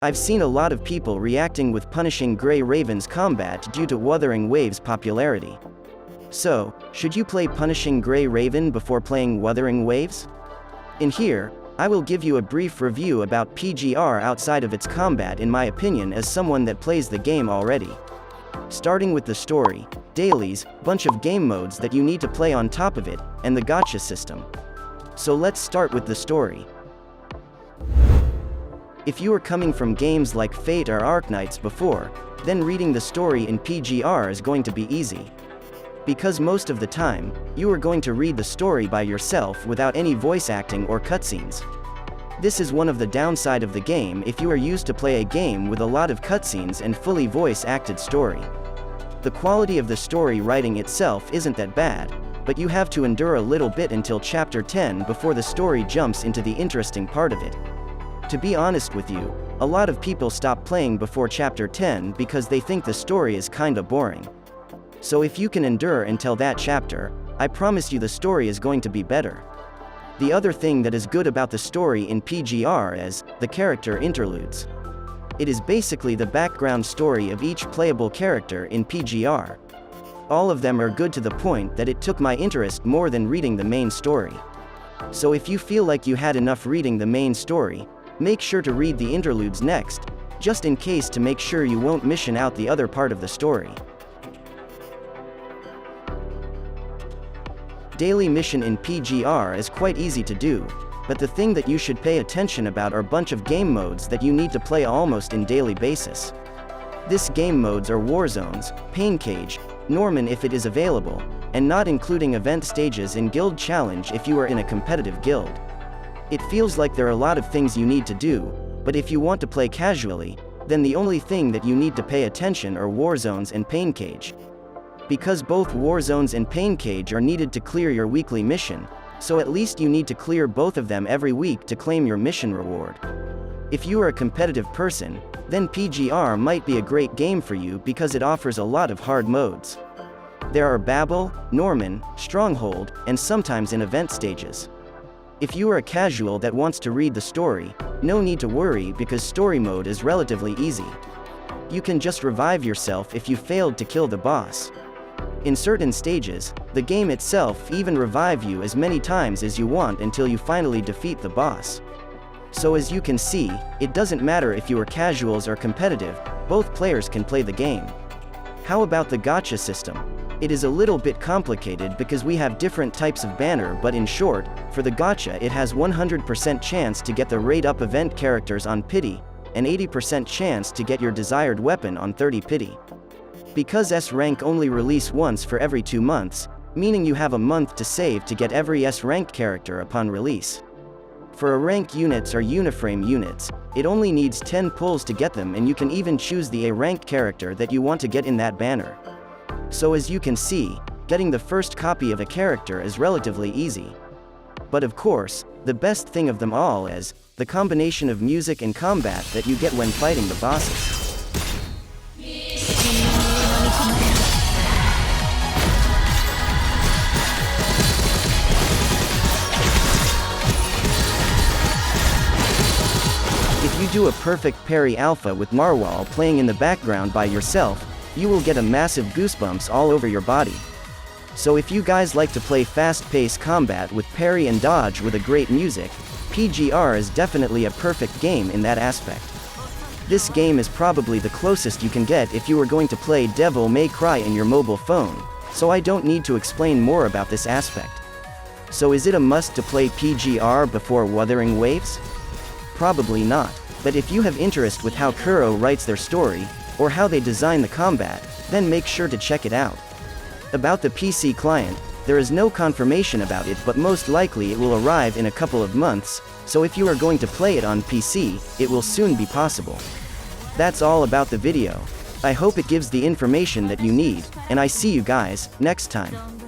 I've seen a lot of people reacting with punishing Grayraven's combat due to Wuthering Waves' popularity. So, should you play Punishing Grayraven before playing Wuthering Waves? In here, I will give you a brief review about PGR outside of its combat in my opinion as someone that plays the game already. Starting with the story, Dailies, bunch of game modes that you need to play on top of it, and the Gacha System. So let's start with the story. If you are coming from games like Fate or Arknights before, then reading the story in PGR is going to be easy. Because most of the time, you are going to read the story by yourself without any voice acting or cutscenes. This is one of the downside of the game if you are used to play a game with a lot of cutscenes and fully voice-acted story. The quality of the story writing itself isn't that bad, but you have to endure a little bit until chapter 10 before the story jumps into the interesting part of it. To be honest with you, a lot of people stop playing before chapter 10 because they think the story is kinda boring. So if you can endure until that chapter, I promise you the story is going to be better. The other thing that is good about the story in PGR is the character interludes. It is basically the background story of each playable character in PGR. All of them are good to the point that it took my interest more than reading the main story. So if you feel like you had enough reading the main story, make sure to read the interludes next, just in case to make sure you won't mission out the other part of the story. Daily mission in PGR is quite easy to do, but the thing that you should pay attention about are bunch of game modes that you need to play almost in daily basis. This game modes are War Zones, Pain Cage, Norman if it is available, and not including event stages in Guild Challenge if you are in a competitive guild. It feels like there are a lot of things you need to do, but if you want to play casually, then the only thing that you need to pay attention are War Zones and Pain Cage. Because both War Zones and Pain Cage are needed to clear your weekly mission, so at least you need to clear both of them every week to claim your mission reward. If you are a competitive person, then PGR might be a great game for you because it offers a lot of hard modes. There are Babel, Norman, Stronghold, and sometimes in event stages. If you are a casual that wants to read the story, no need to worry because story mode is relatively easy. You can just revive yourself if you failed to kill the boss. In certain stages, the game itself even revive you as many times as you want until you finally defeat the boss. So as you can see, it doesn't matter if you are casuals or competitive, both players can play the game. How about the Gacha system? It is a little bit complicated because we have different types of banner, but in short, for the Gacha it has 100% chance to get the rate up event characters on pity, and 80% chance to get your desired weapon on 30 pity. Because S rank only release once for every 2 months, meaning you have a month to save to get every S ranked character upon release. For A rank units or Uniframe units, it only needs 10 pulls to get them and you can even choose the A ranked character that you want to get in that banner. So as you can see, getting the first copy of a character is relatively easy. But of course, the best thing of them all is the combination of music and combat that you get when fighting the bosses. If you do a perfect parry alpha with Marwal playing in the background by yourself, you will get a massive goosebumps all over your body. So if you guys like to play fast-paced combat with parry and dodge with a great music, PGR is definitely a perfect game in that aspect. This game is probably the closest you can get if you are going to play Devil May Cry in your mobile phone, so I don't need to explain more about this aspect. So is it a must to play PGR before Wuthering Waves? Probably not, but if you have interest with how Kuro writes their story, or how they design the combat, then make sure to check it out. About the PC client, there is no confirmation about it, but most likely it will arrive in a couple of months, so if you are going to play it on PC, it will soon be possible. That's all about the video. I hope it gives the information that you need, and I see you guys next time.